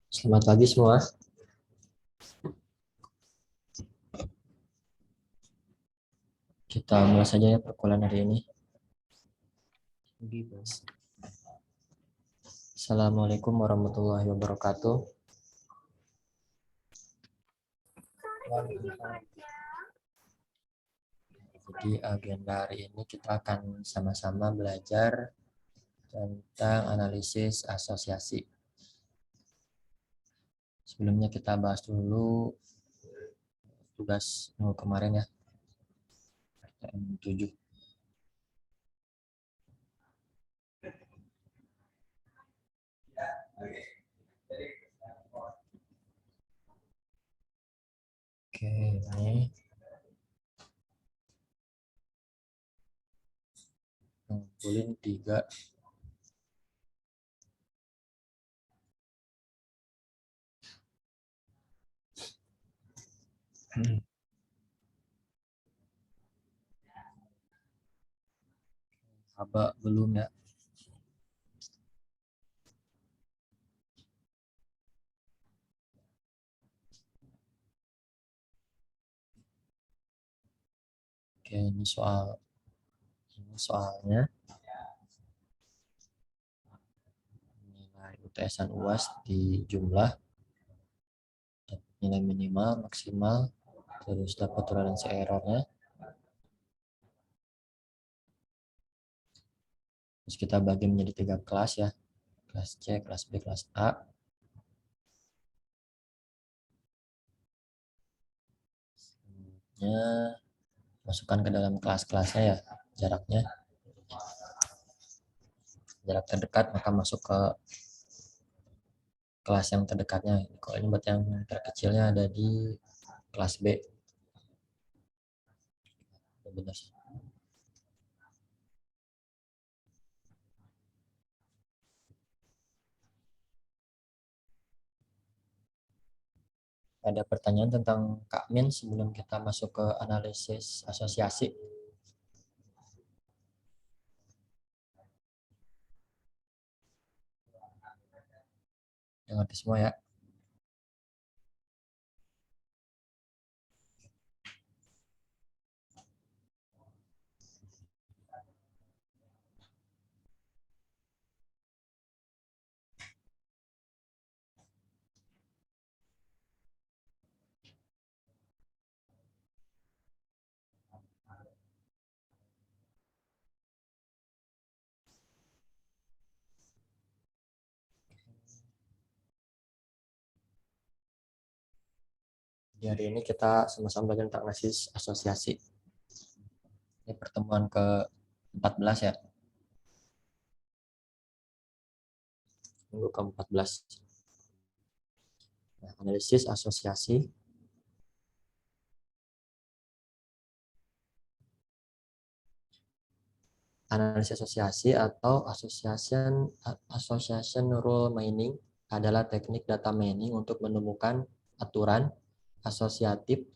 Selamat pagi semua. Kita mulai saja ya perkuliahan hari ini. Assalamualaikum warahmatullahi wabarakatuh. Jadi agenda hari ini kita akan sama-sama belajar tentang analisis asosiasi. Sebelumnya kita bahas dulu tugas minggu kemarin ya. RTM 7. Oke, ini ngumpulin 3 Aba belum ya. Oke, ini soalnya nilai UTS-an UAS di jumlah nilai minimal, maksimal, terus dapat toleransi errornya. Terus kita bagi menjadi 3 kelas ya. Kelas C, kelas B, kelas A. Masukkan ke dalam kelas-kelasnya ya, jaraknya. Jarak terdekat maka masuk ke kelas yang terdekatnya. Kalau ini buat yang terkecilnya ada di kelas B. Benar. Ada pertanyaan tentang Kak Min sebelum kita masuk ke analisis asosiasi? Yang ngerti semua ya? Di hari ini kita sama-sama belajar tentang analisis asosiasi. Ini pertemuan ke-14 ya. Minggu ke-14. Nah, analisis asosiasi analisis asosiasi atau association rule mining adalah teknik data mining untuk menemukan aturan asosiatif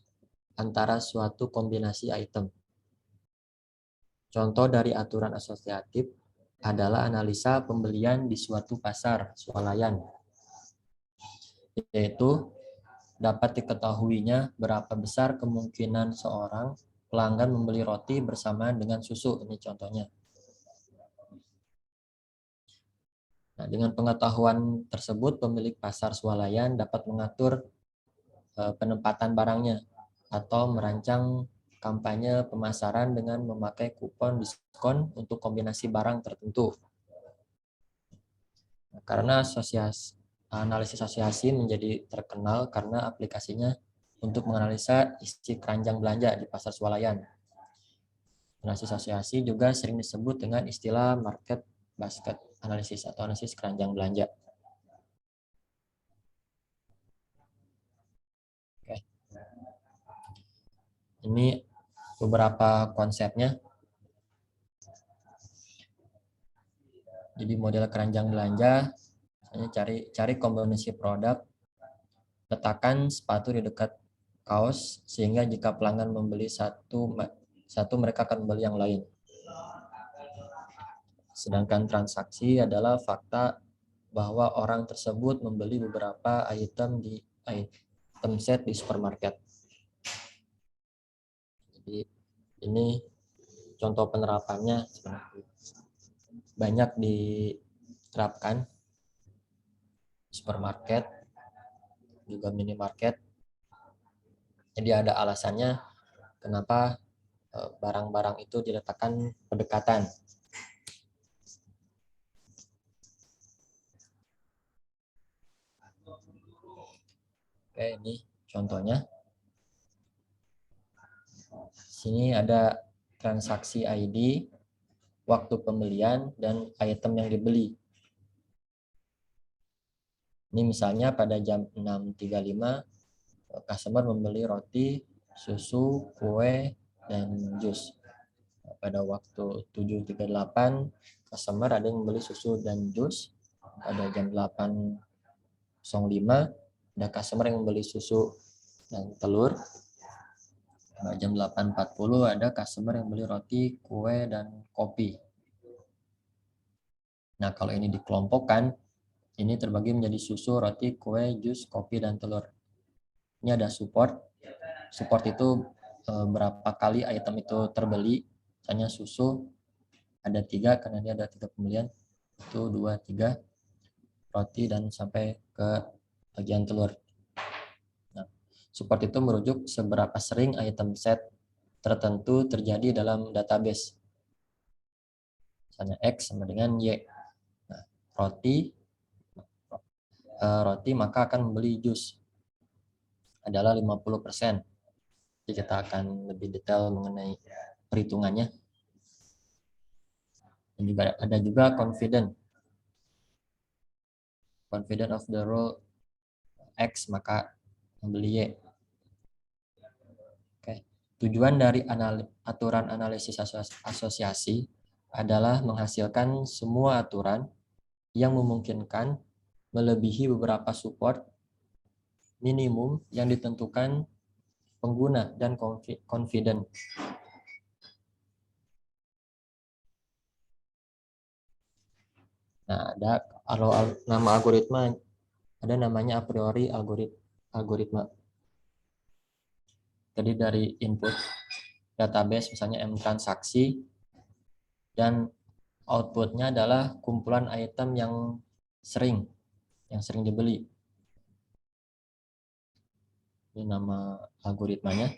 antara suatu kombinasi item. Contoh dari aturan asosiatif adalah analisa pembelian di suatu pasar swalayan, yaitu dapat diketahuinya berapa besar kemungkinan seorang pelanggan membeli roti bersamaan dengan susu. Ini contohnya. Nah, dengan pengetahuan tersebut, pemilik pasar swalayan dapat mengatur penempatan barangnya atau merancang kampanye pemasaran dengan memakai kupon diskon untuk kombinasi barang tertentu. Nah, karena analisis asosiasi menjadi terkenal karena aplikasinya untuk menganalisa isi keranjang belanja di pasar swalayan. Analisis asosiasi juga sering disebut dengan istilah market basket analisis atau analisis keranjang belanja. Oke. Ini beberapa konsepnya. Jadi model keranjang belanja, misalnya cari kombinasi produk, letakkan sepatu di dekat kaos sehingga jika pelanggan membeli satu mereka akan membeli yang lain. Sedangkan transaksi adalah fakta bahwa orang tersebut membeli beberapa item set di supermarket. Jadi ini contoh penerapannya banyak diterapkan di supermarket, juga minimarket. Jadi ada alasannya kenapa barang-barang itu diletakkan berdekatan. Oke, ini contohnya. Sini ada transaksi ID, waktu pembelian, dan item yang dibeli. Ini misalnya pada jam 6.35, customer membeli roti, susu, kue, dan jus. Pada waktu 7.38, customer ada yang membeli susu dan jus. Pada jam 8.05, ada customer yang membeli susu dan telur. Pada jam 8.40 ada customer yang beli roti, kue, dan kopi. Nah, kalau ini dikelompokkan, ini terbagi menjadi susu, roti, kue, jus, kopi, dan telur. Ini ada support. Support itu berapa kali item itu terbeli. Misalnya susu ada 3 karena dia ada 3 pembelian. Itu 2, 3. Roti dan sampai ke bagian telur. Nah, support itu merujuk seberapa sering item set tertentu terjadi dalam database. Misalnya X sama dengan Y. Nah, roti maka akan membeli jus adalah 50%. Jadi kita akan lebih detail mengenai perhitungannya. Dan juga ada juga confident. Confident of the rule X maka membeli Y. Oke. Tujuan dari aturan analisis asosiasi adalah menghasilkan semua aturan yang memungkinkan melebihi beberapa support minimum yang ditentukan pengguna dan confident. Nah, ada kalau nama algoritma ada namanya a priori algoritma. Jadi dari input database misalnya M transaksi dan outputnya adalah kumpulan item yang sering dibeli. Ini nama algoritmanya.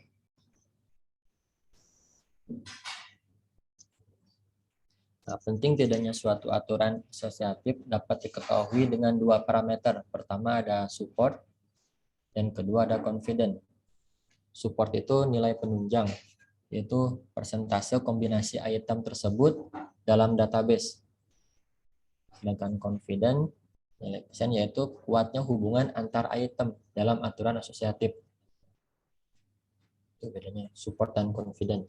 Nah, penting tidaknya suatu aturan asosiatif dapat diketahui dengan 2 parameter. Pertama ada support, dan kedua ada confident. Support itu nilai penunjang, yaitu persentase kombinasi item tersebut dalam database. Sedangkan confident, nilai persen, yaitu kuatnya hubungan antar item dalam aturan asosiatif. Itu bedanya support dan confident.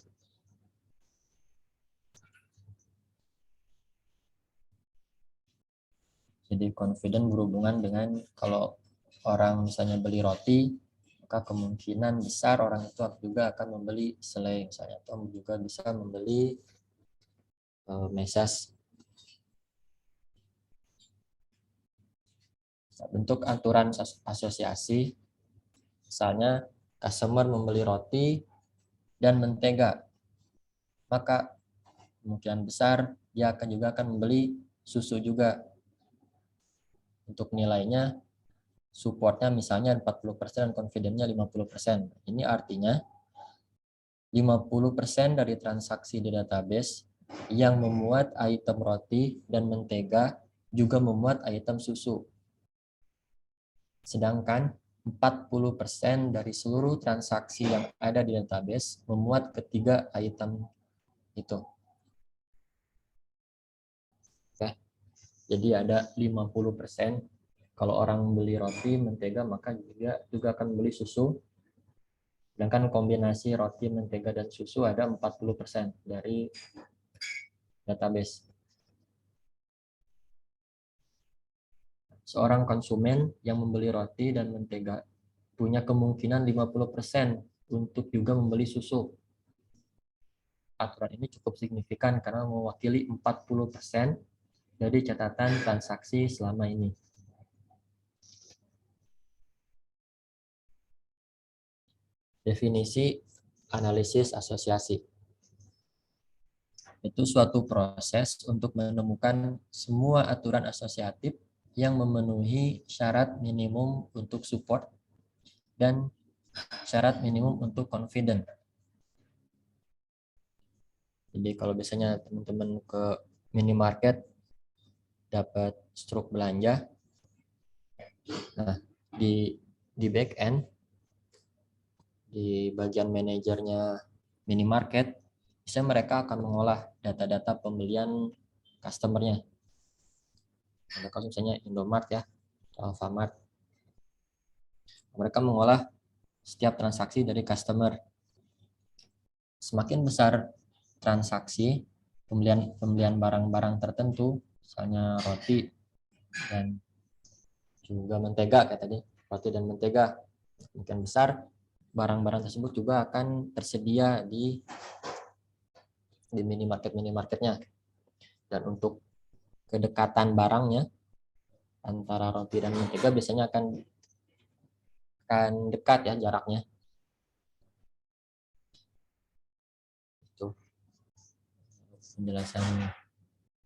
Jadi confident berhubungan dengan kalau orang misalnya beli roti, maka kemungkinan besar orang itu juga akan membeli selai misalnya, atau juga bisa membeli mesas. Bentuk aturan asosiasi, misalnya customer membeli roti dan mentega, maka kemungkinan besar dia juga akan membeli susu juga. Untuk nilainya, supportnya misalnya 40% dan confidentnya 50%. Ini artinya 50% dari transaksi di database yang memuat item roti dan mentega juga memuat item susu. Sedangkan 40% dari seluruh transaksi yang ada di database memuat ketiga item itu. Oke. Jadi ada 50%. Kalau orang beli roti, mentega, maka juga akan beli susu. Sedangkan kombinasi roti, mentega, dan susu ada 40% dari database. Seorang konsumen yang membeli roti dan mentega punya kemungkinan 50% untuk juga membeli susu. aturan ini cukup signifikan karena mewakili 40% dari catatan transaksi selama ini. Definisi analisis asosiasi. Itu suatu proses untuk menemukan semua aturan asosiatif yang memenuhi syarat minimum untuk support dan syarat minimum untuk confident. Jadi kalau biasanya teman-teman ke minimarket dapat struk belanja, nah di back end, di bagian manajernya minimarket, bisa mereka akan mengolah data-data pembelian customer-nya. Kalau misalnya Indomart ya, atau Alfamart, mereka mengolah setiap transaksi dari customer. Semakin besar transaksi pembelian barang-barang tertentu, misalnya roti dan juga mentega kayak tadi, roti dan mentega, semakin besar barang-barang tersebut juga akan tersedia di minimarketnya. Dan untuk kedekatan barangnya antara roti dan mentega biasanya akan dekat ya jaraknya. Itu penjelasan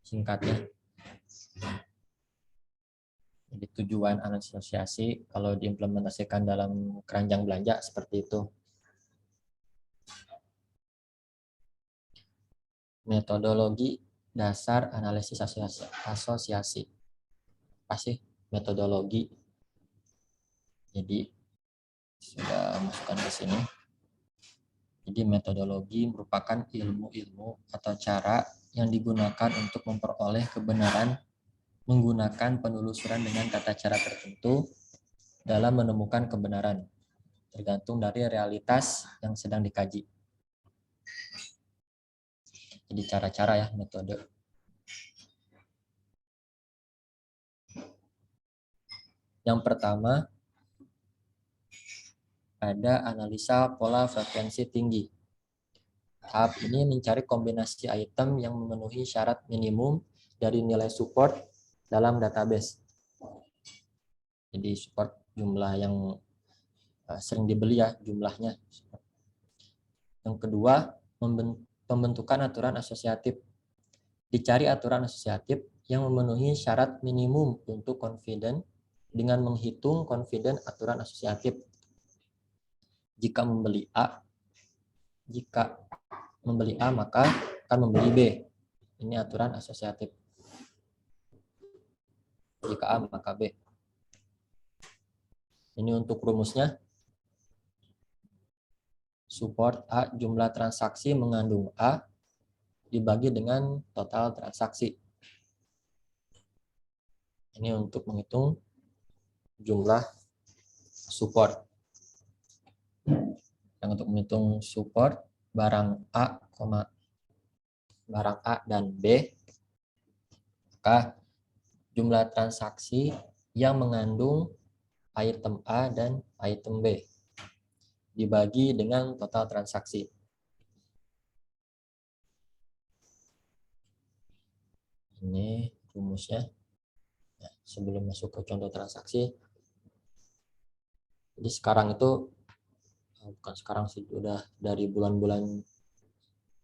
singkatnya. Jadi tujuan asosiasi kalau diimplementasikan dalam keranjang belanja seperti itu. Metodologi dasar analisis asosiasi. Apa sih metodologi? Jadi sudah masukkan ke sini. Jadi metodologi merupakan ilmu-ilmu atau cara yang digunakan untuk memperoleh kebenaran menggunakan penelusuran dengan tata cara tertentu dalam menemukan kebenaran, tergantung dari realitas yang sedang dikaji. Jadi cara-cara ya, metode. Yang pertama, ada analisa pola frekuensi tinggi. Tahap ini mencari kombinasi item yang memenuhi syarat minimum dari nilai support dalam database. Jadi support jumlah yang sering dibeli ya jumlahnya. Yang kedua, pembentukan aturan asosiatif. Dicari aturan asosiatif yang memenuhi syarat minimum untuk confident dengan menghitung confident aturan asosiatif. Jika membeli A maka akan membeli B. Ini aturan asosiatif. Jika A maka B. Ini untuk rumusnya. Support A jumlah transaksi mengandung A dibagi dengan total transaksi. Ini untuk menghitung jumlah support. Yang untuk menghitung support barang A, barang A dan B, maka jumlah transaksi yang mengandung item A dan item B dibagi dengan total transaksi. Ini rumusnya. Nah, sebelum masuk ke contoh transaksi, jadi sekarang itu, bukan sekarang sih, udah dari bulan-bulan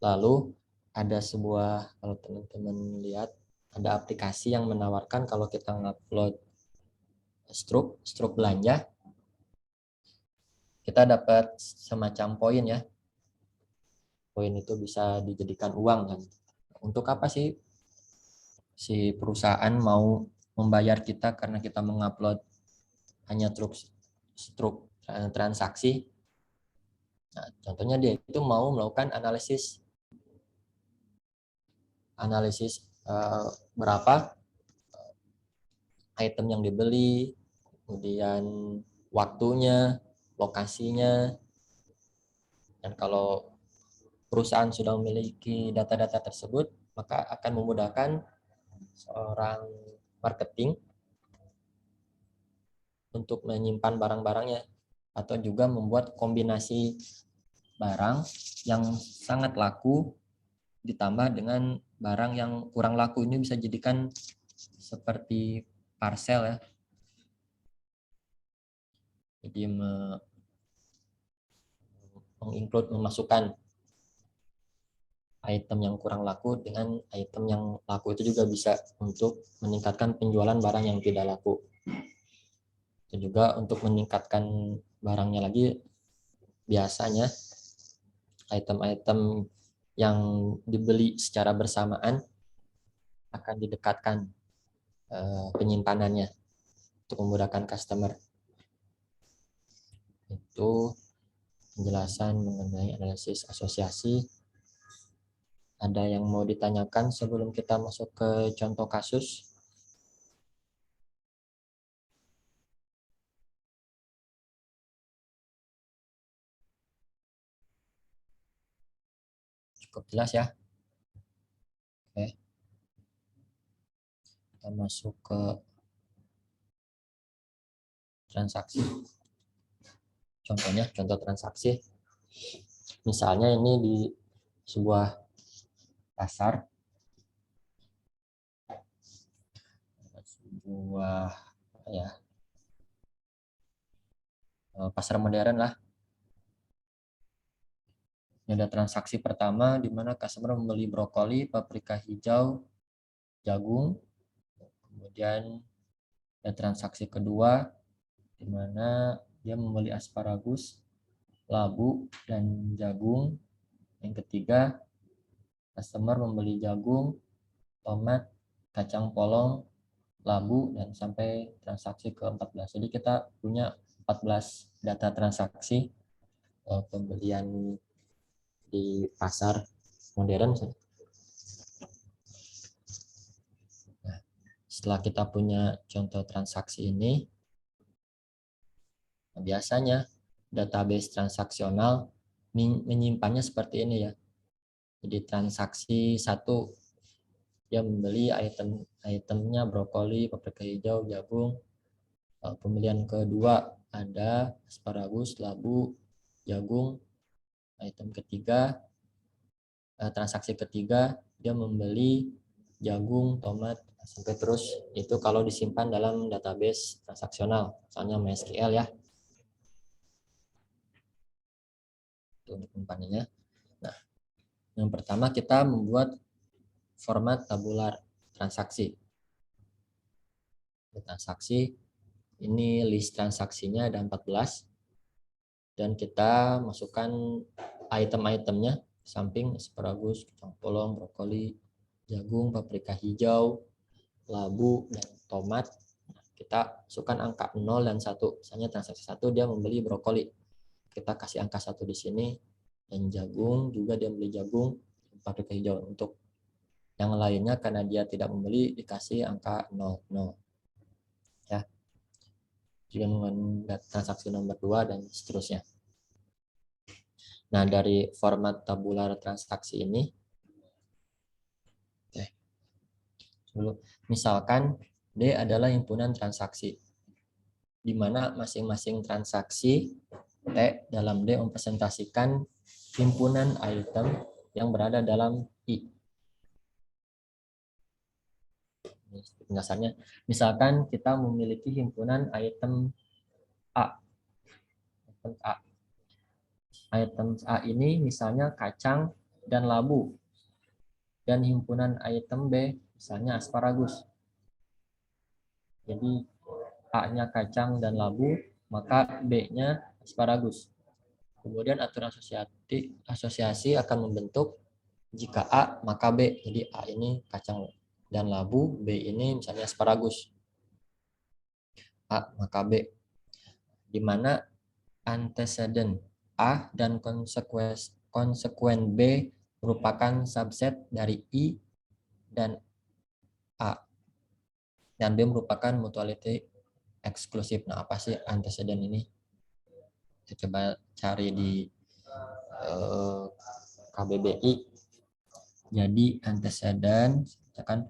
lalu, ada sebuah, kalau teman-teman lihat, ada aplikasi yang menawarkan kalau kita ngupload struk belanja, kita dapat semacam poin ya. Poin itu bisa dijadikan uang kan. Untuk apa sih si perusahaan mau membayar kita karena kita mengupload hanya struk transaksi? Nah, contohnya dia itu mau melakukan analisis berapa item yang dibeli, kemudian waktunya, lokasinya, dan kalau perusahaan sudah memiliki data-data tersebut, maka akan memudahkan seorang marketing untuk menyimpan barang-barangnya atau juga membuat kombinasi barang yang sangat laku ditambah dengan barang yang kurang laku. Ini bisa jadikan seperti parcel ya. Jadi memasukkan item yang kurang laku dengan item yang laku, itu juga bisa untuk meningkatkan penjualan barang yang tidak laku. Itu juga untuk meningkatkan barangnya lagi, biasanya item-item yang dibeli secara bersamaan akan didekatkan penyimpanannya untuk memudahkan customer. Itu penjelasan mengenai analisis asosiasi. Ada yang mau ditanyakan sebelum kita masuk ke contoh kasus? Cukup jelas ya? Oke. Kita masuk ke transaksi. Contohnya, contoh transaksi. Misalnya ini di sebuah pasar, sebuah ya pasar modern lah. Ini ada transaksi pertama di mana customer membeli brokoli, paprika hijau, jagung. Kemudian ada transaksi kedua di mana dia membeli asparagus, labu, dan jagung. Yang ketiga, customer membeli jagung, tomat, kacang polong, labu, dan sampai transaksi ke-14. Jadi kita punya 14 data transaksi pembelian di pasar modern. Nah, setelah kita punya contoh transaksi ini, biasanya database transaksional menyimpannya seperti ini ya. Jadi transaksi 1, dia membeli itemnya brokoli, paprika hijau, jagung. Pembelian kedua ada asparagus, labu, jagung. Item ketiga, transaksi ketiga, dia membeli jagung, tomat, sampai terus. Itu kalau disimpan dalam database transaksional, misalnya MySQL ya. Itu untuk menyimpannya. Nah, yang pertama kita membuat format tabular transaksi. Transaksi ini list transaksinya ada 14, dan kita masukkan item-itemnya samping asparagus, kacang polong, brokoli, jagung, paprika hijau, labu, dan tomat. Kita masukkan angka 0 dan 1. Misalnya transaksi 1 dia membeli brokoli, kita kasih angka 1 di sini, dan jagung juga dia membeli jagung, paprika hijau. Untuk yang lainnya karena dia tidak membeli dikasih angka 00 ya. Dengan transaksi nomor 2 dan seterusnya. Nah, dari format tabular transaksi ini, misalkan D adalah himpunan transaksi, di mana masing-masing transaksi T dalam D mempresentasikan himpunan item yang berada dalam I. Penjelasannya, misalkan kita memiliki himpunan item A. Item A ini misalnya kacang dan labu, dan himpunan item B misalnya asparagus. Jadi A-nya kacang dan labu, maka B-nya asparagus. Kemudian aturan asosiasi akan membentuk jika A maka B. Jadi A ini kacang dan labu, B ini misalnya asparagus. A maka B. Di mana antecedent A dan konsekuen B merupakan subset dari I dan A. Dan B merupakan mutuality eksklusif. Nah, apa sih antecedent ini? Kita coba cari di KBBI. Jadi antecedent misalkan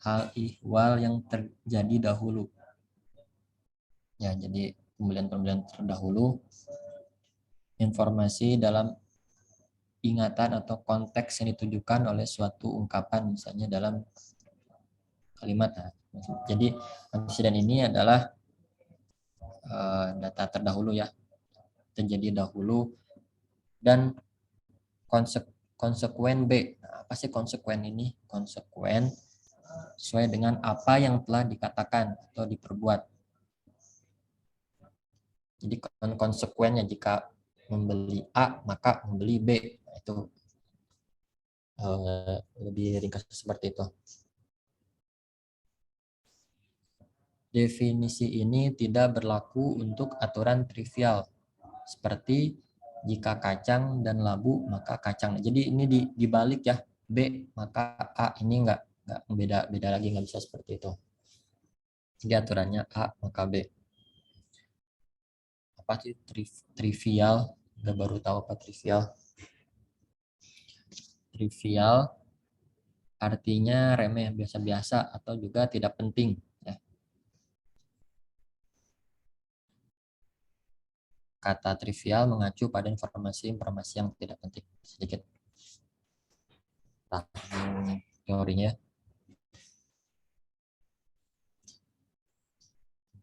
hal ihwal yang terjadi dahulu. Ya, jadi pembelian terdahulu, informasi dalam ingatan atau konteks yang ditujukan oleh suatu ungkapan, misalnya dalam kalimat. Nah, jadi antecedent ini adalah data terdahulu ya, terjadi dahulu, dan konsekuen B. Nah, apa sih konsekuen ini? Konsekuen sesuai dengan apa yang telah dikatakan atau diperbuat. Jadi konsekuennya jika membeli A maka membeli B. Nah, itu lebih ringkas seperti itu. Definisi ini tidak berlaku untuk aturan trivial seperti jika kacang dan labu maka kacang. Jadi ini dibalik ya, B maka A, ini enggak beda lagi, nggak bisa seperti itu. Jadi aturannya A maka B. Apa sih trivial? Udah baru tahu apa trivial. Trivial artinya remeh, biasa-biasa, atau juga tidak penting. Ya. Kata trivial mengacu pada informasi-informasi yang tidak penting. Sedikit teorinya.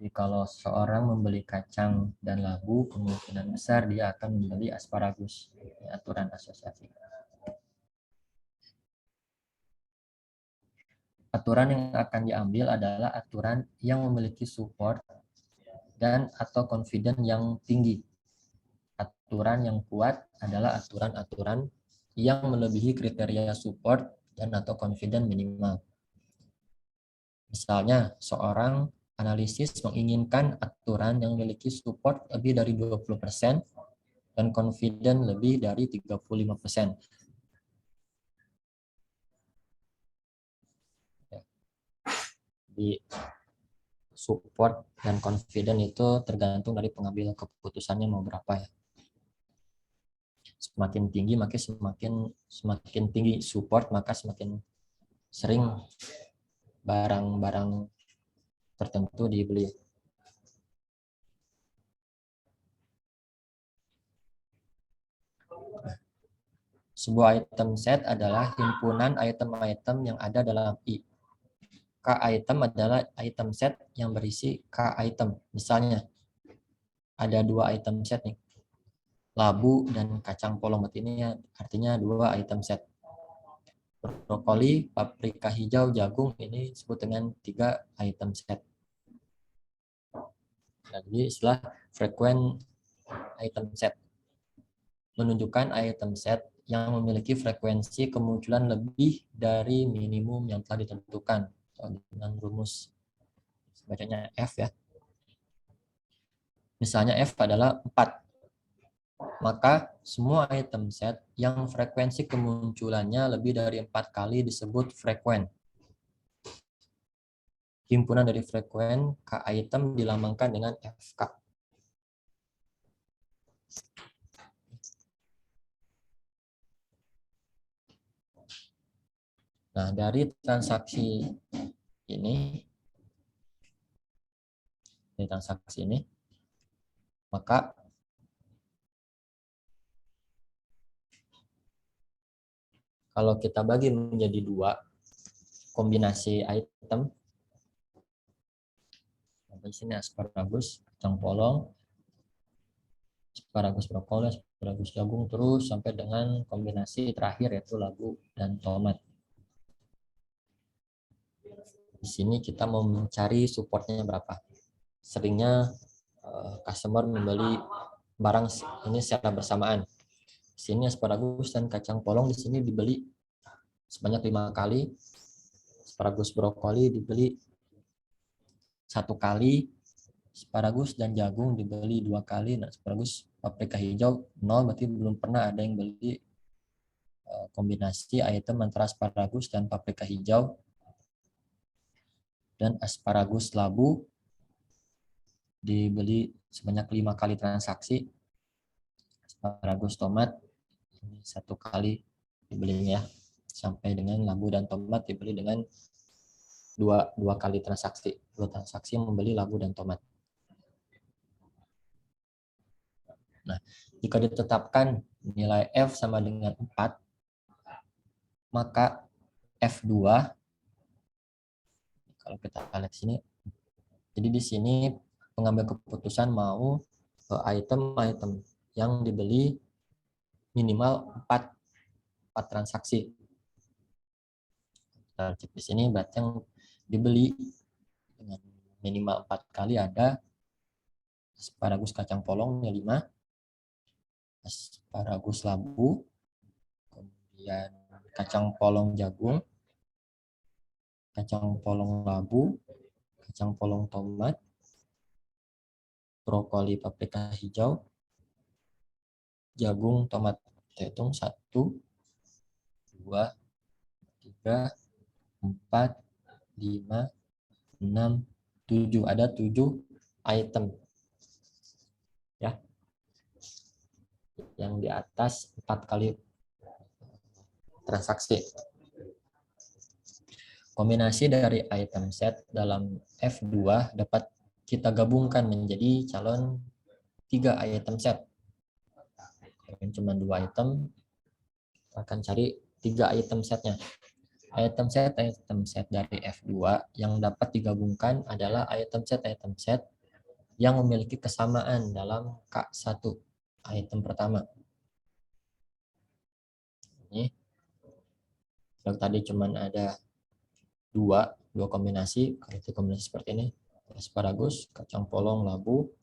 Jadi kalau seorang membeli kacang dan labu, kemungkinan besar dia akan membeli asparagus. Ini aturan asosiasi. Aturan yang akan diambil adalah aturan yang memiliki support dan atau confident yang tinggi. Aturan yang kuat adalah aturan-aturan yang melebihi kriteria support dan atau confident minimal. Misalnya, seorang analisis menginginkan aturan yang memiliki support lebih dari 20% dan confident lebih dari 35%. Di support dan confident itu tergantung dari pengambil keputusannya mau berapa ya. Semakin tinggi maka semakin tinggi support, maka semakin sering barang-barang tertentu dibeli. Sebuah item set adalah himpunan item-item yang ada dalam I. K item adalah item set yang berisi K item. Misalnya, ada dua item set nih. Labu dan kacang polong, ini artinya dua item set. Brokoli, paprika hijau, jagung, ini disebut dengan 3 item set. Jadi istilah frequent item set menunjukkan item set yang memiliki frekuensi kemunculan lebih dari minimum yang telah ditentukan dengan rumus bacanya F ya. Misalnya F adalah 4. Maka semua item set yang frekuensi kemunculannya lebih dari 4 kali disebut frekuen. Himpunan dari frekuen K item dilambangkan dengan FK. Nah, dari transaksi ini, maka kalau kita bagi menjadi 2 kombinasi item, di sini asparagus, kacang polong, asparagus brokoli, asparagus jagung, terus sampai dengan kombinasi terakhir yaitu labu dan tomat. Di sini kita mau mencari supportnya berapa. Seringnya customer membeli barang ini secara bersamaan. Di sini asparagus dan kacang polong di sini dibeli sebanyak 5 kali. Asparagus brokoli dibeli 1 kali. Asparagus dan jagung dibeli 2 kali. Nah, asparagus paprika hijau 0, berarti belum pernah ada yang beli kombinasi item antara asparagus dan paprika hijau. Dan asparagus labu dibeli sebanyak 5 kali transaksi. Asparagus tomat 1 kali dibelinya, sampai dengan labu dan tomat dibeli dengan dua kali transaksi. 2 transaksi membeli labu dan tomat. Nah, jika ditetapkan nilai F sama dengan 4, maka F2, kalau kita lihat sini, jadi di sini pengambil keputusan mau item-item yang dibeli minimal 4 transaksi. Kita cek di sini berarti yang dibeli dengan minimal 4 kali ada asparagus kacang polongnya 5, asparagus labu, kemudian kacang polong jagung, kacang polong labu, kacang polong tomat, brokoli paprika hijau, jagung tomat. Kita hitung 1, 2, 3, 4, 5, 6, 7. Ada 7 item. Ya. Yang di atas 4 kali transaksi. Kombinasi dari item set dalam F2 dapat kita gabungkan menjadi calon 3 item set. Yang cuma 2 item, akan cari 3 item setnya. Item set dari F2 yang dapat digabungkan adalah item set yang memiliki kesamaan dalam K1, item pertama. Ini kalau tadi cuma ada dua kombinasi, kalau itu kombinasi seperti ini, asparagus, kacang polong, labu,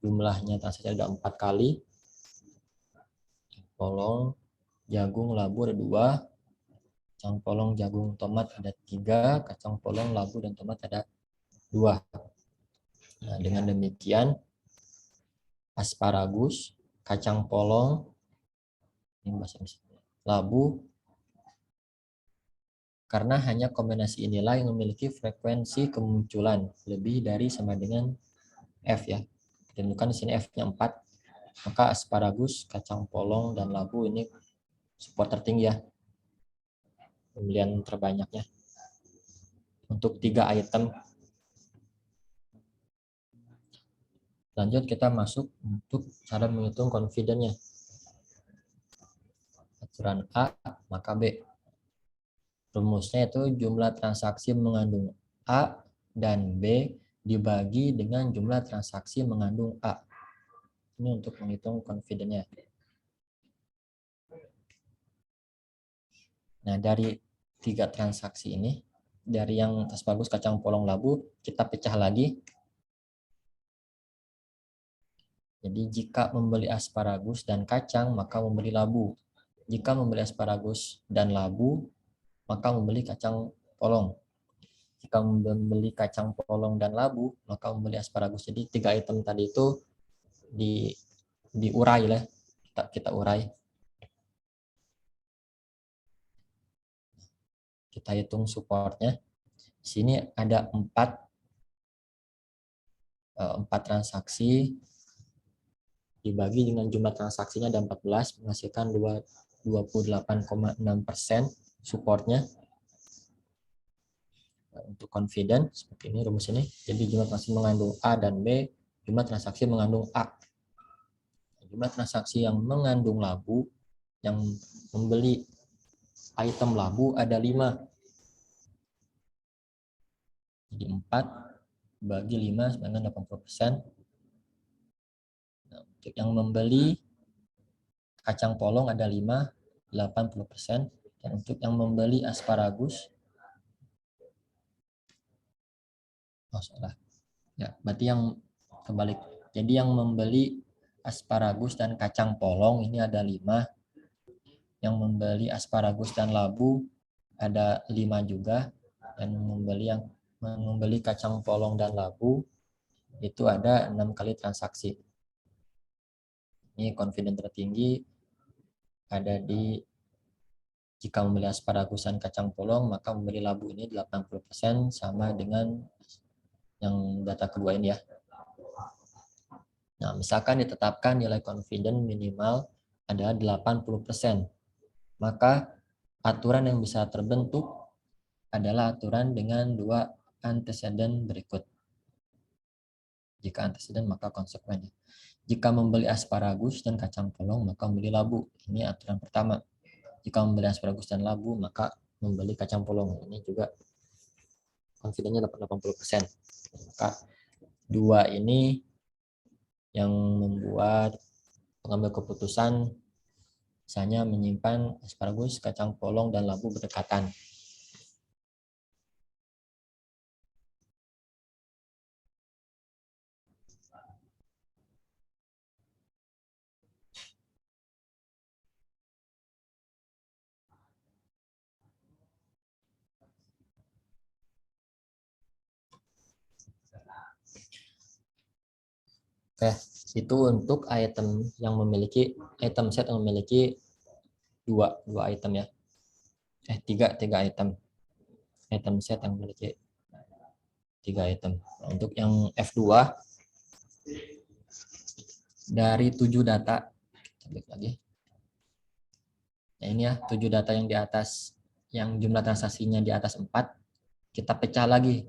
jumlahnya transaksi ada 4 kali, polong, jagung, labu ada 2, kacang polong, jagung, tomat ada 3, kacang polong, labu, dan tomat ada 2. Nah, dengan demikian, asparagus, kacang polong, labu, karena hanya kombinasi inilah yang memiliki frekuensi kemunculan lebih dari sama dengan F ya. Ditemukan di sini F-nya 4, maka asparagus, kacang polong, dan labu ini support tertinggi ya. Pembelian terbanyaknya. Untuk 3 item. Lanjut kita masuk untuk cara menghitung confidence-nya. Aturan A, maka B. Rumusnya itu jumlah transaksi mengandung A dan B dibagi dengan jumlah transaksi mengandung A. Ini untuk menghitung confidence-nya. Nah, dari 3 transaksi ini, dari yang asparagus, kacang polong, labu, kita pecah lagi. Jadi jika membeli asparagus dan kacang, maka membeli labu. Jika membeli asparagus dan labu, maka membeli kacang polong. Jika membeli kacang polong dan labu, maka membeli asparagus. Jadi 3 item tadi itu diurai lah. Kita urai. Kita hitung supportnya. Di sini ada 4 transaksi dibagi dengan jumlah transaksinya ada 14, menghasilkan 28,6% supportnya. Untuk confident seperti ini rumus ini. Jadi jumlah transaksi mengandung A dan B, jumlah transaksi mengandung A. Jumlah transaksi yang mengandung labu, yang membeli item labu ada 5. Jadi 4 bagi 5 sama dengan 80%. Nah, untuk yang membeli kacang polong ada 5, 80%. Dan untuk yang membeli asparagus, salah. Ya, berarti yang kebalik. Jadi yang membeli asparagus dan kacang polong ini ada 5. Yang membeli asparagus dan labu ada 5 juga. Dan membeli kacang polong dan labu itu ada 6 kali transaksi. Ini confidence tertinggi ada di jika membeli asparagus dan kacang polong, maka membeli labu ini 80% sama dengan yang data kedua ini ya. Nah, misalkan ditetapkan nilai confidence minimal adalah 80%, maka aturan yang bisa terbentuk adalah aturan dengan 2 antecedent berikut. Jika antecedent maka konsekuensi. Jika membeli asparagus dan kacang polong, maka membeli labu. Ini aturan pertama. Jika membeli asparagus dan labu, maka membeli kacang polong. Ini juga confidence-nya 80%. Maka dua ini yang membuat pengambil keputusan misalnya menyimpan asparagus, kacang polong, dan labu berdekatan. Oke, itu untuk item yang memiliki item set yang memiliki dua item ya. Tiga item set yang memiliki 3 item. Nah, untuk yang F2 dari 7 data, kita balik lagi. Nah, ini ya 7 data yang di atas, yang jumlah transaksinya di atas 4, kita pecah lagi.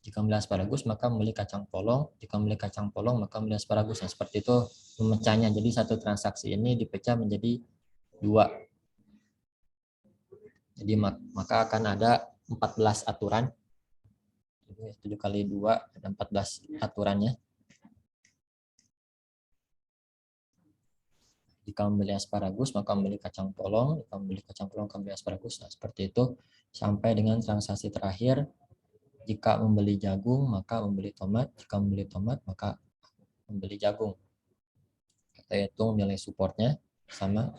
Jika membeli asparagus, maka membeli kacang polong. Jika membeli kacang polong, maka membeli asparagus. Nah, seperti itu memecahnya. Jadi satu transaksi ini dipecah menjadi 2. Jadi maka akan ada 14 aturan. 7 kali 2 ada 14 aturannya. Jika membeli asparagus, maka membeli kacang polong. Jika membeli kacang polong, maka membeli asparagus. Nah, seperti itu sampai dengan transaksi terakhir. Jika membeli jagung, maka membeli tomat. Jika membeli tomat, maka membeli jagung. Kita hitung nilai supportnya sama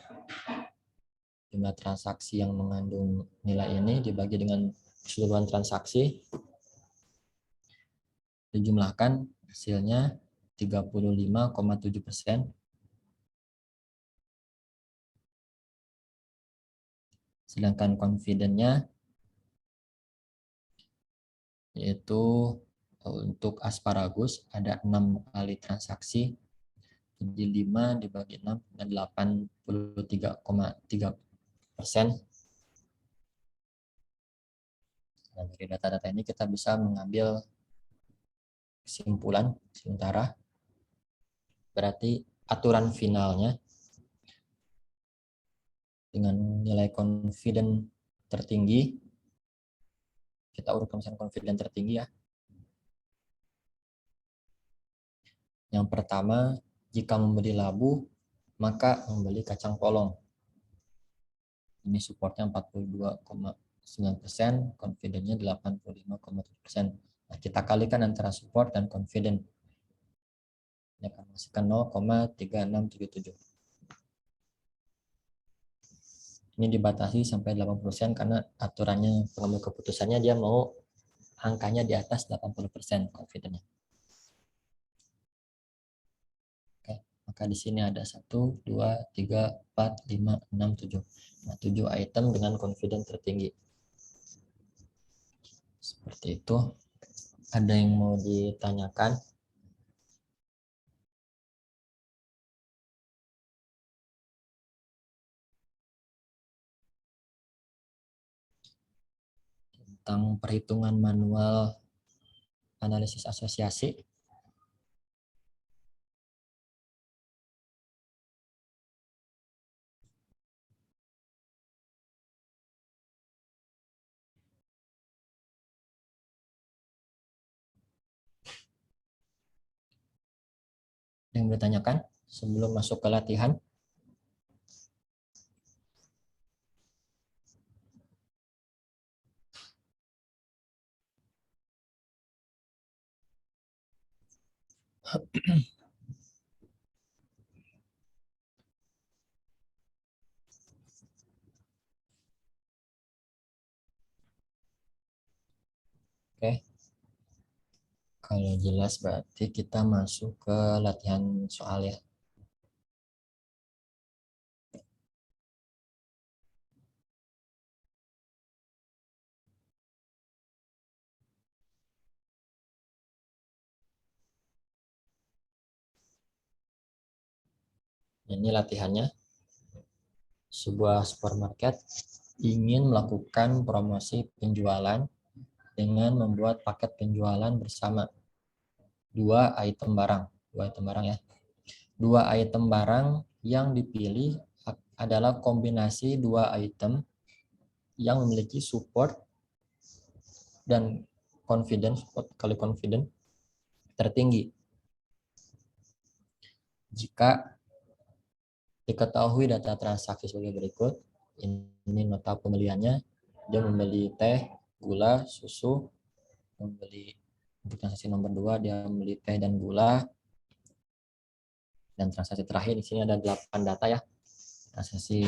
jumlah transaksi yang mengandung nilai ini dibagi dengan keseluruhan transaksi. Dijumlahkan hasilnya 35,7%. Sedangkan confidence-nya yaitu untuk asparagus ada 6 kali transaksi, jadi 5 dibagi 6 dan 83,3%. Nah, dari data-data ini kita bisa mengambil kesimpulan sementara. Berarti aturan finalnya dengan nilai confidence tertinggi, kita urutkan misalnya confidence tertinggi ya. Yang pertama, jika membeli labu, maka membeli kacang polong. Ini supportnya 42,9%, confidence-nya 85,7%. Nah, kita kalikan antara support dan confidence. Ini akan menghasilkan 0,3677. Ini dibatasi sampai 80% karena aturannya pengambil keputusannya dia mau angkanya di atas 80% confidence-nya. Oke, maka di sini ada 1, 2, 3, 4, 5, 6, 7. Nah, 7 item dengan confidence tertinggi. Seperti itu. Ada yang mau ditanyakan? Tentang perhitungan manual analisis asosiasi. Yang bertanyakan sebelum masuk ke latihan. Oke. Kalau jelas berarti kita masuk ke latihan soal ya. Ini latihannya. Sebuah supermarket ingin melakukan promosi penjualan dengan membuat paket penjualan bersama. dua item barang ya. Dua item barang yang dipilih adalah kombinasi dua item yang memiliki support dan confidence tertinggi. Jika diketahui data transaksi sebagai berikut, ini nota pembeliannya, dia membeli teh, gula, susu, membeli untuk transaksi nomor 2 dia membeli teh dan gula, dan transaksi terakhir di sini ada 8 data ya. Transaksi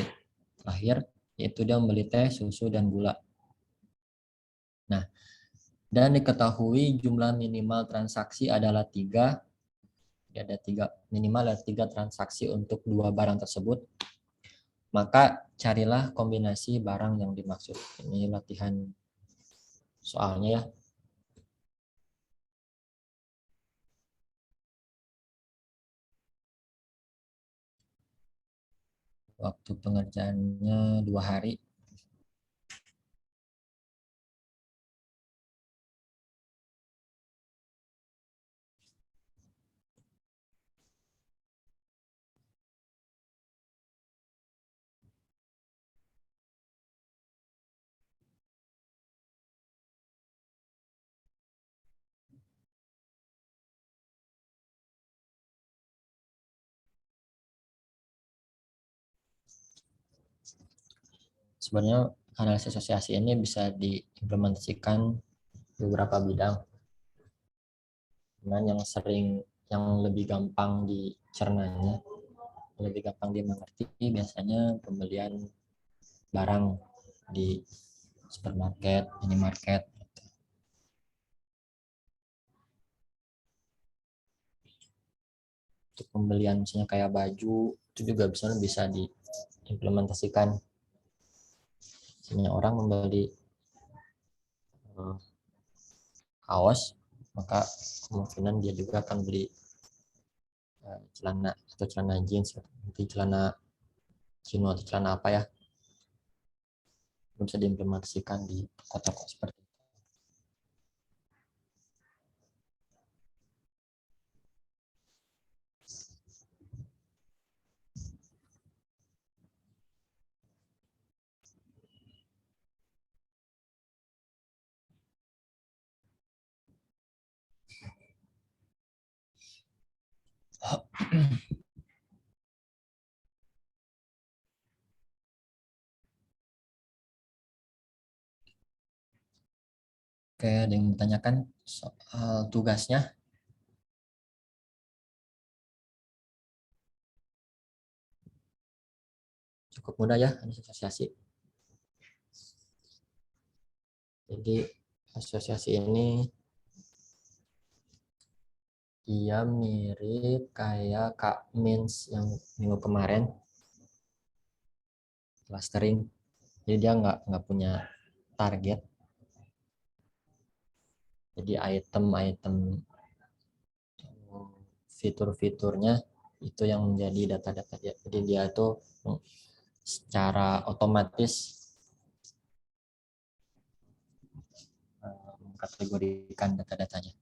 terakhir yaitu dia membeli teh, susu, dan gula. Nah, dan diketahui jumlah minimal transaksi adalah 3. Ada 3, minimal ada 3 transaksi untuk dua barang tersebut. Maka carilah kombinasi barang yang dimaksud. Ini latihan soalnya ya. Waktu pengerjaannya 2 hari. Sebenarnya analisis asosiasi ini bisa diimplementasikan beberapa bidang. Cuman yang lebih gampang dicernanya, lebih gampang dimengerti biasanya pembelian barang di supermarket, minimarket. Untuk pembelian misalnya kayak baju, itu juga bisa diimplementasikan. Misalnya orang membeli kaos, maka kemungkinan dia juga akan beli celana atau celana jeans, nanti celana chino atau celana apa ya, bisa diimplementasikan di toko-toko seperti itu. Oke, ada yang bertanyakan soal tugasnya. Cukup mudah ya, asosiasi. Jadi asosiasi ini dia mirip kayak Kak Mins yang minggu kemarin, clustering. Jadi dia nggak punya target. Jadi item-item fitur-fiturnya itu yang menjadi data-data dia. Jadi dia itu secara otomatis mengkategorikan data-datanya.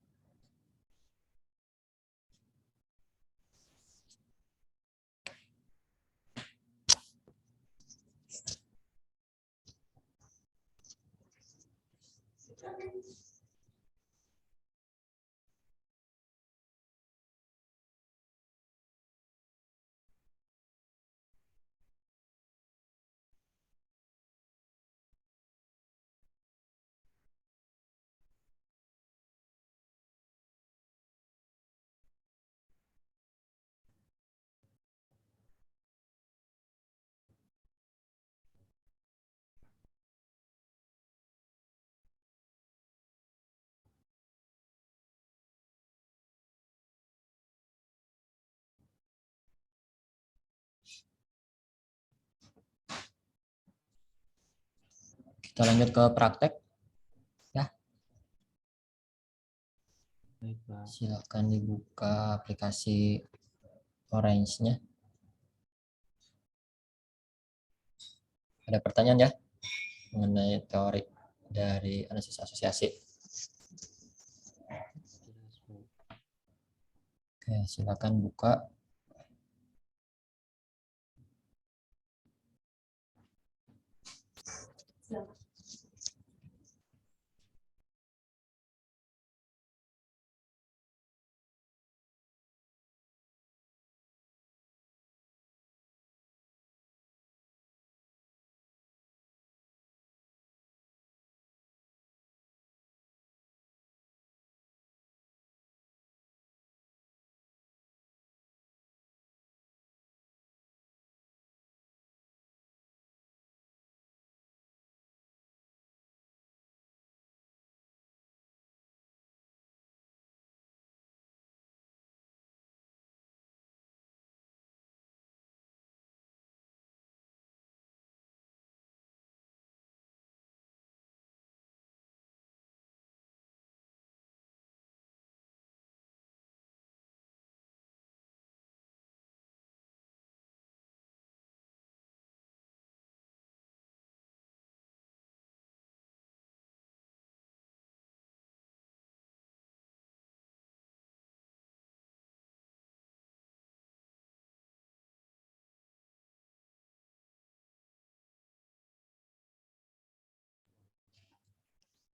Kita lanjut ke praktek ya. Silakan dibuka aplikasi Orange-nya. Ada pertanyaan ya mengenai teori dari analisis asosiasi? Oke, silakan buka.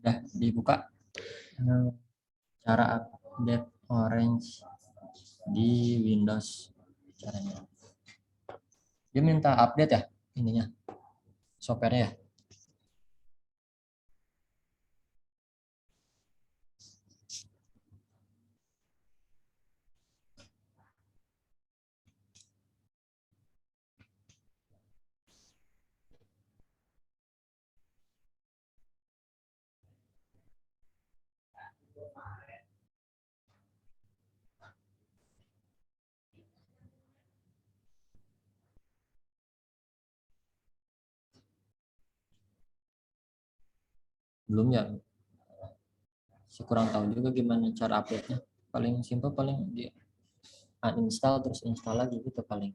Udah dibuka. Cara update Orange di Windows caranya. Dia minta update ya ininya, software-nya ya. Belum ya. Saya kurang tahu juga gimana cara update-nya. Paling simpel paling di uninstall terus install lagi gitu paling.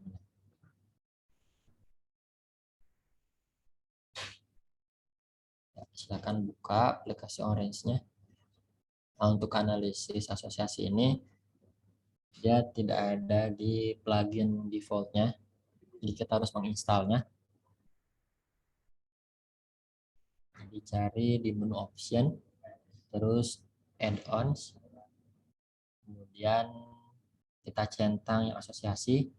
Ya, silakan buka aplikasi Orange-nya. Nah, untuk analisis asosiasi ini dia tidak ada di plugin default-nya. Jadi kita harus menginstalnya. Jadi cari di menu option, terus add-ons, kemudian kita centang yang asosiasi,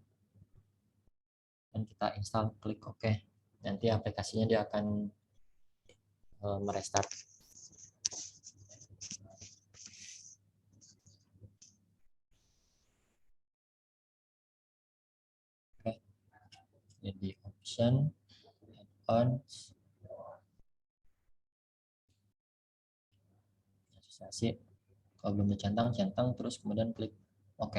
dan kita install, klik OK. Nanti aplikasinya dia akan merestart. Oke. Jadi option, add-ons, asosiasi. Kalau belum dicentang, centang, terus kemudian klik OK.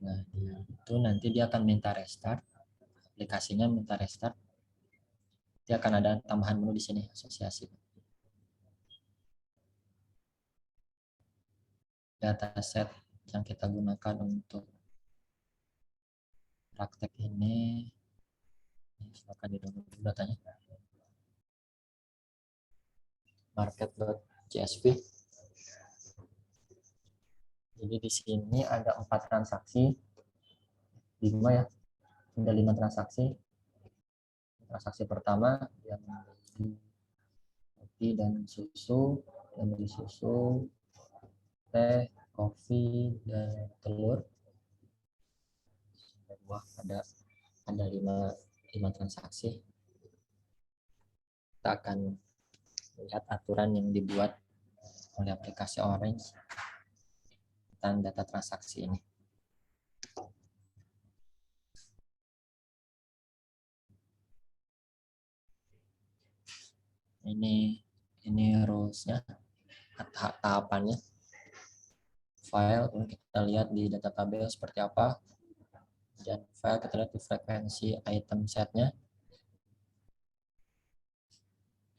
Nah, itu nanti dia akan minta restart, aplikasinya minta restart. Dia akan ada tambahan menu di sini, asosiasi. Dataset yang kita gunakan untuk praktek ini, silakan di-download datanya. Market.csv. Jadi di sini ada 4 transaksi, 5 ya, ada 5 transaksi. Transaksi pertama yang membeli kopi dan susu, teh, kopi, dan telur. Ada 5 transaksi. Kita akan lihat aturan yang dibuat oleh aplikasi Orange tentang data transaksi ini. Ini rules-nya, tahapannya. File kita lihat di data tabel seperti apa, dan file kita lihat di frekuensi item setnya.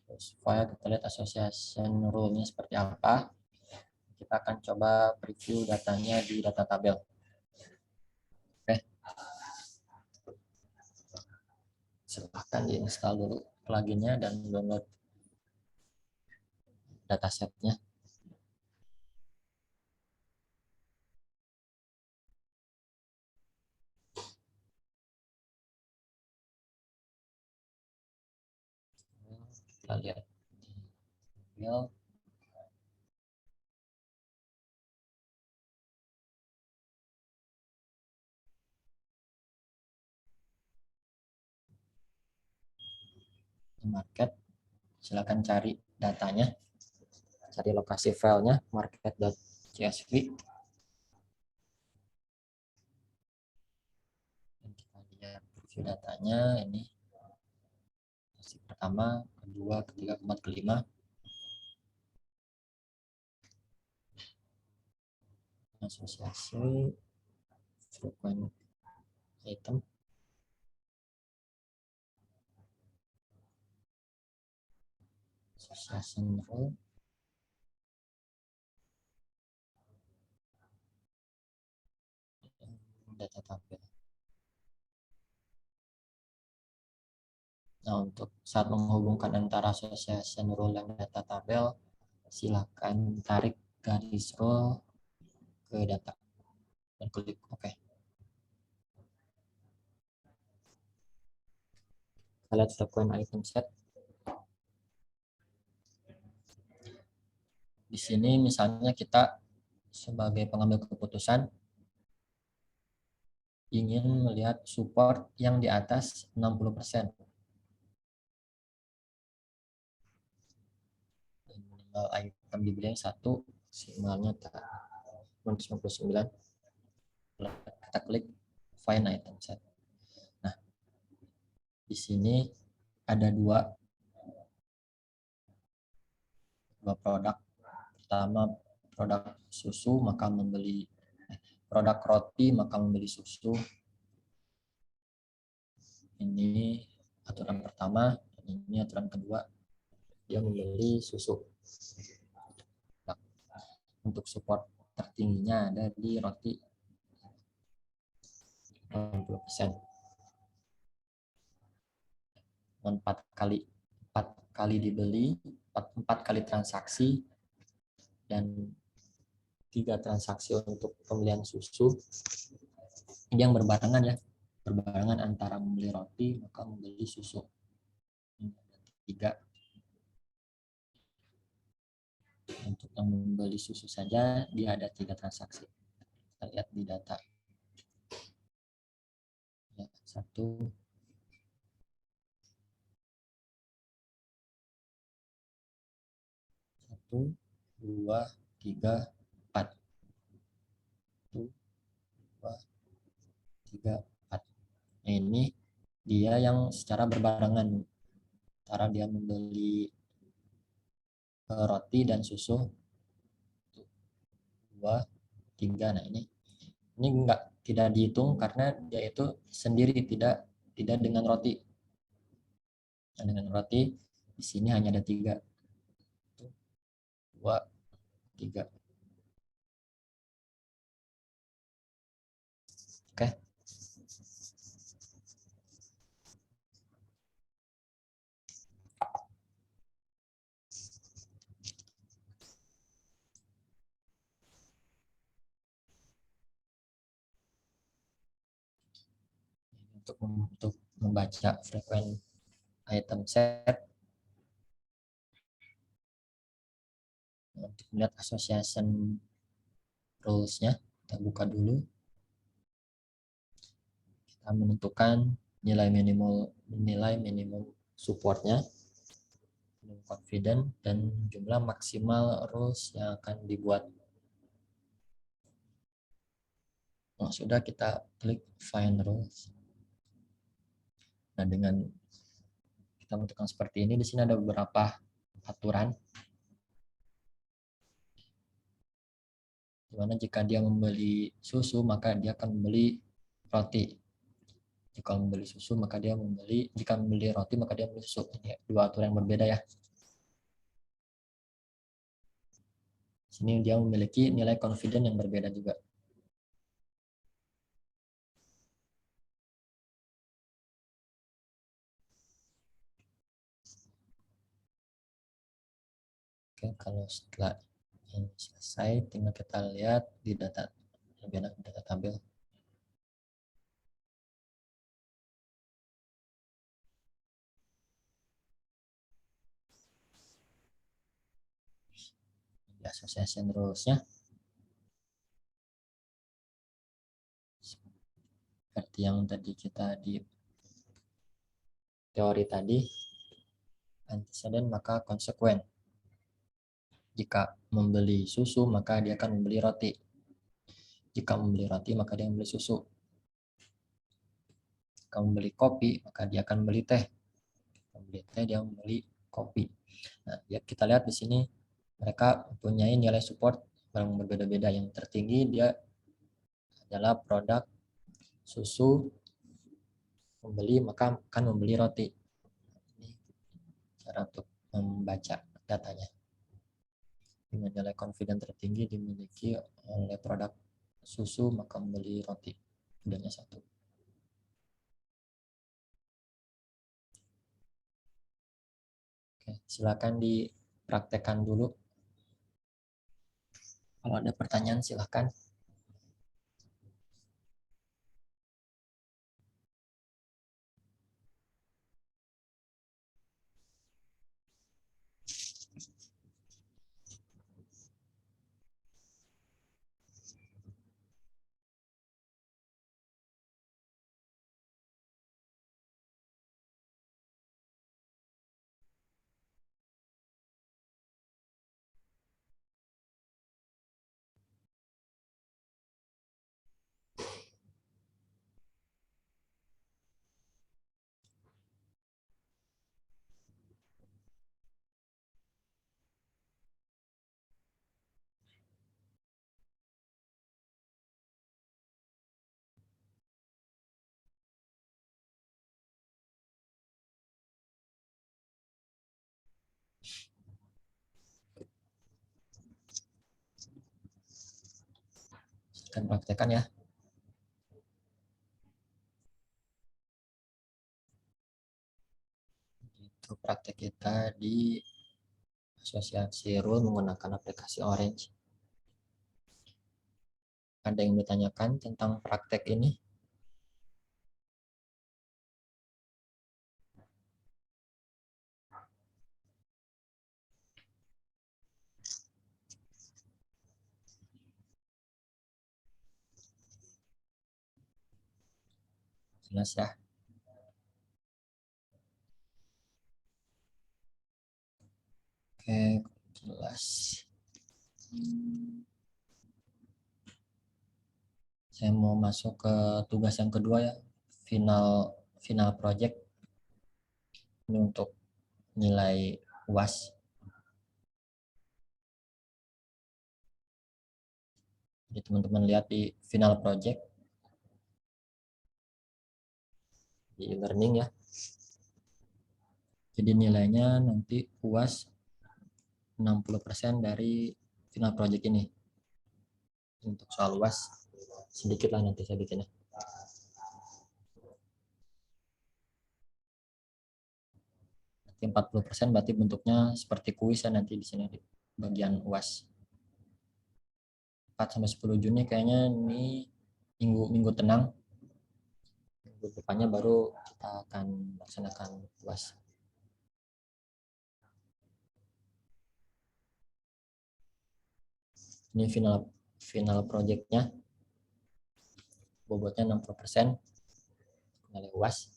Terus file kita lihat association rule-nya seperti apa. Kita akan coba preview datanya di data tabel. Oke. Silahkan diinstal dulu. pluginnya dan download datasetnya. Kita lihat di email. Market, silakan cari datanya, cari lokasi filenya market.csv. Dan kita lihat preview datanya, ini pertama, kedua, ketiga, keempat, kelima. Asosiasi frequent item, association rule, data tabel. Nah, untuk saat menghubungkan antara association rule dan data tabel, silakan tarik garis rule ke data dan klik OK. Kita lihat frequent item set. Di sini misalnya kita sebagai pengambil keputusan ingin melihat support yang di atas 60%. Minimal item dibeli yang 1, maksimalnya 99. Kita klik find item set. Nah, di sini ada dua produk. Pertama, produk susu maka membeli produk roti maka membeli susu. Ini aturan pertama, dan ini aturan kedua, dia membeli susu. Nah, untuk support tertingginya ada di roti 60%. 4 kali dibeli, 4 kali transaksi, dan 3 transaksi untuk pembelian susu. Ini yang berbarengan ya, berbarengan antara membeli roti maka membeli susu. 3. Untuk yang membeli susu saja dia ada 3 transaksi. Kita lihat di data. Ya, 1, 2, 3, 4. 1, 2, 3, 4. Nah, ini dia yang secara berbarengan antara dia membeli roti dan susu. 2, 3. Nah, ini tidak dihitung karena dia itu sendiri, tidak dengan roti. Nah, dengan roti di sini hanya ada 3. 2, 3. Oke. Untuk membaca frequent item set, untuk melihat association rules-nya, kita buka dulu. Kita menentukan nilai minimum supportnya, confident, dan jumlah maksimal rules yang akan dibuat. Nah, sudah, kita klik find rules. Nah, dengan kita menentukan seperti ini, di sini ada beberapa aturan. Dimana jika dia membeli susu, maka dia akan membeli roti. Jika membeli susu, maka dia jika membeli roti, maka dia membeli susu. Ini 2 aturan yang berbeda ya. Sini dia memiliki nilai confident yang berbeda juga. Oke, kalau setelah ini selesai, tinggal kita lihat di data, lebih enak data tabel. Di association rules-nya, seperti yang tadi kita di teori tadi, antecedent maka konsekuen. Jika membeli susu, maka dia akan membeli roti. Jika membeli roti, maka dia membeli susu. Jika membeli kopi, maka dia akan membeli teh. Jika membeli teh, dia membeli kopi. Nah, ya kita lihat di sini mereka mempunyai nilai support yang berbeda-beda. Yang tertinggi dia adalah produk susu, membeli maka akan membeli roti. Ini cara untuk membaca datanya. Dengan nilai confident tertinggi dimiliki oleh produk susu, maka membeli roti. Bedanya 1. Oke, silakan dipraktekkan dulu. Kalau ada pertanyaan silakan. Silakan praktekkan ya. Itu praktek kita di asosiasi rule menggunakan aplikasi Orange. Ada yang ditanyakan tentang praktek ini? Jelas ya? Oke, jelas. Saya mau masuk ke tugas yang kedua ya, final project. Ini untuk nilai UAS. Jadi teman-teman lihat di final project di learning ya. Jadi nilainya nanti UAS 60% dari final project ini. Untuk soal UAS sedikit lah nanti saya bikinnya. Nanti 40% berarti bentuknya seperti kuis ya nanti di sini di bagian UAS. 4-10 Juni kayaknya ini minggu tenang. Minggu depannya baru kita akan laksanakan UAS. Ini final projectnya, bobotnya 60% nilai UAS.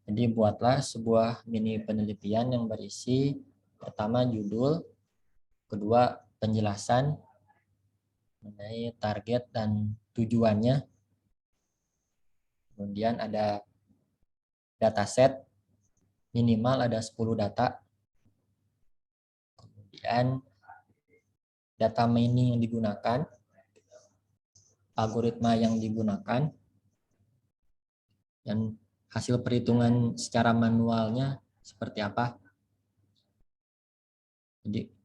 Jadi buatlah sebuah mini penelitian yang berisi pertama judul, kedua penjelasan mengenai target dan tujuannya, kemudian ada dataset minimal ada 10 data, kemudian data mining yang digunakan, algoritma yang digunakan, dan hasil perhitungan secara manualnya seperti apa. Jadi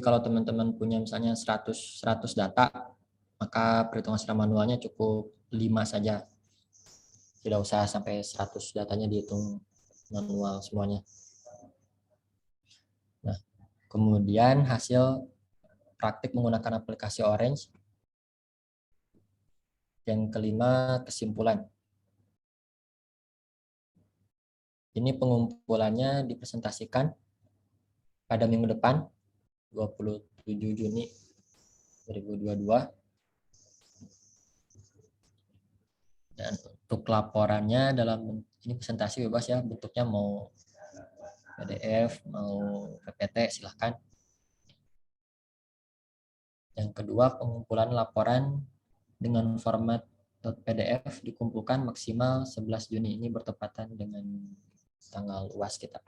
kalau teman-teman punya misalnya 100 data, maka perhitungan secara manualnya cukup 5 saja. Tidak usah sampai 100 datanya dihitung manual semuanya. Nah, Kemudian hasil praktik menggunakan aplikasi Orange. Yang kelima, kesimpulan. Ini pengumpulannya dipresentasikan pada minggu depan, 27 Juni 2022. Dan untuk laporannya ini presentasi bebas ya, bentuknya mau PDF, mau PPT, silahkan. Yang kedua, pengumpulan laporan dengan format .pdf dikumpulkan maksimal 11 Juni. Ini bertepatan dengan tanggal UAS kita.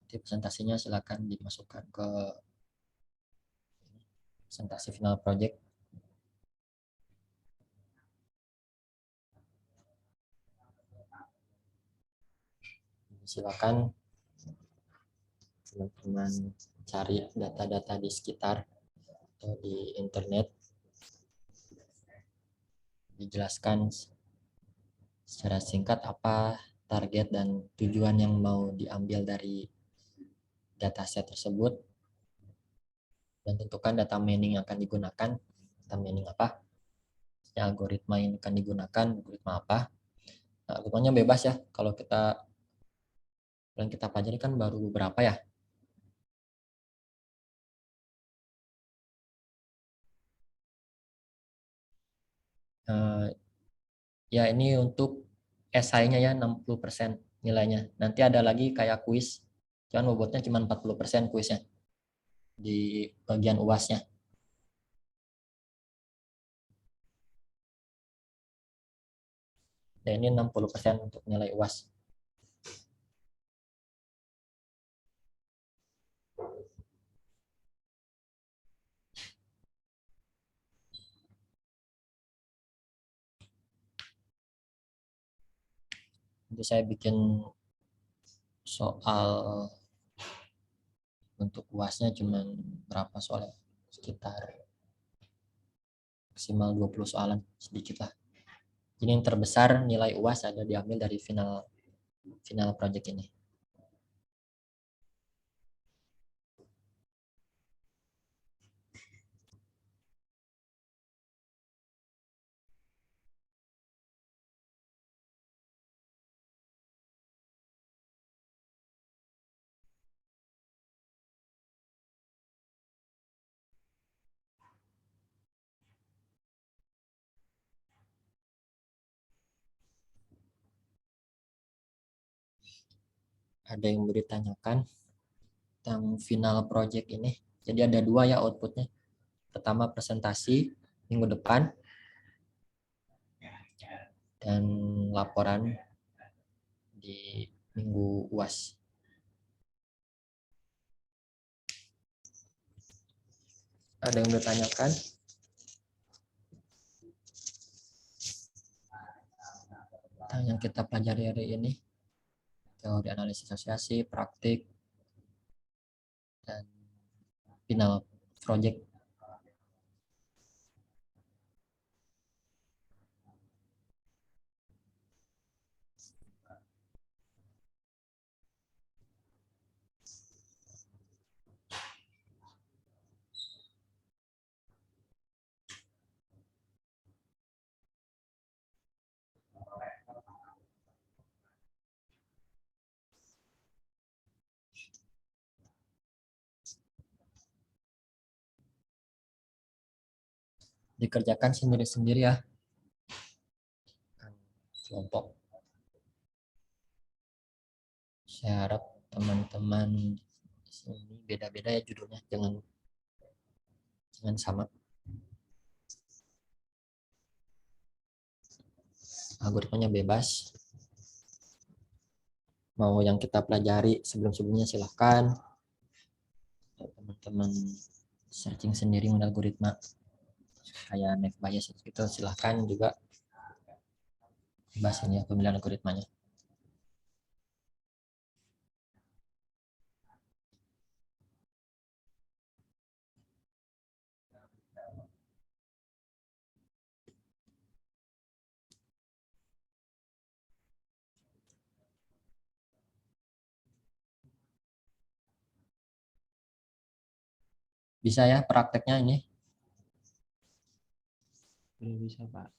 Jadi presentasinya silakan dimasukkan ke presentasi final project. Silakan teman-teman cari data-data di sekitar atau di internet, dijelaskan secara singkat apa target dan tujuan yang mau diambil dari dataset tersebut, dan tentukan data mining yang akan digunakan. Data mining apa, algoritma yang akan digunakan, algoritma apa. Nah, algoritmanya bebas ya, kalau yang kita pelajari kan baru beberapa ya. Ya ini untuk esainya ya 60% nilainya. Nanti ada lagi kayak kuis, cuman bobotnya cuma 40% kuisnya di bagian UASnya. Dan ini 60% untuk nilai UAS. Nanti saya bikin soal untuk UASnya cuma berapa soalnya, sekitar maksimal 20 soalan, sedikit lah. Jadi yang terbesar nilai UAS ada diambil dari final project ini. Ada yang mau ditanyakan tentang final project ini? Jadi ada dua ya outputnya. Pertama presentasi minggu depan, dan laporan di minggu UAS. Ada yang bertanyakan? Tentang yang kita pelajari hari ini, teori analisis asosiasi, praktik, dan final project. Dikerjakan sendiri-sendiri ya, kelompok. Saya harap teman-teman di sini beda-beda ya judulnya, jangan sama. Algoritmanya bebas. Mau yang kita pelajari sebelum-sebelumnya silahkan. Teman-teman searching sendiri mengenai algoritma kayak Naive Bayes itu silahkan juga, bebas ini ya pemilihan algoritmanya. Bisa ya prakteknya ini? Belum bisa, Pak.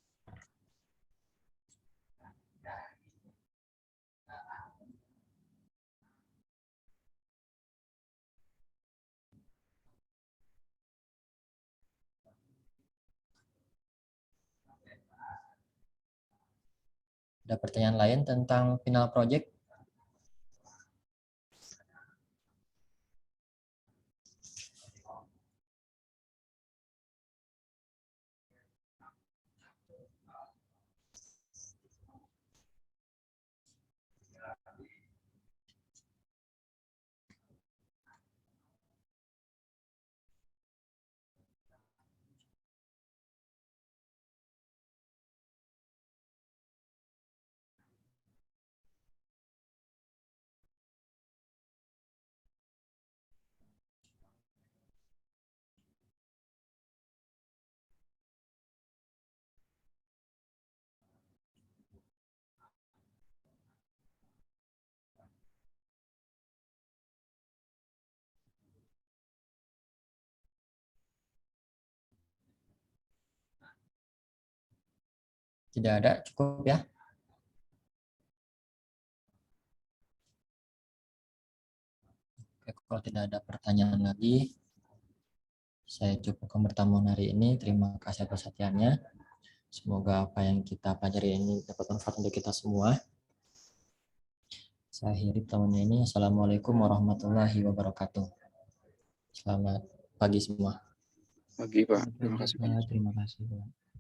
Ada pertanyaan lain tentang final project? Tidak ada, cukup ya. Oke, kalau tidak ada pertanyaan lagi, saya cukupkan pertemuan hari ini. Terima kasih atas perhatiannya. Semoga apa yang kita pelajari ini dapat manfaat untuk kita semua. Saya akhiri pertemuan ini. Assalamualaikum warahmatullahi wabarakatuh. Selamat pagi semua. Pagi, Pak. Selamat Terima pagi, kasih Pak. banyak. Terima kasih, Pak.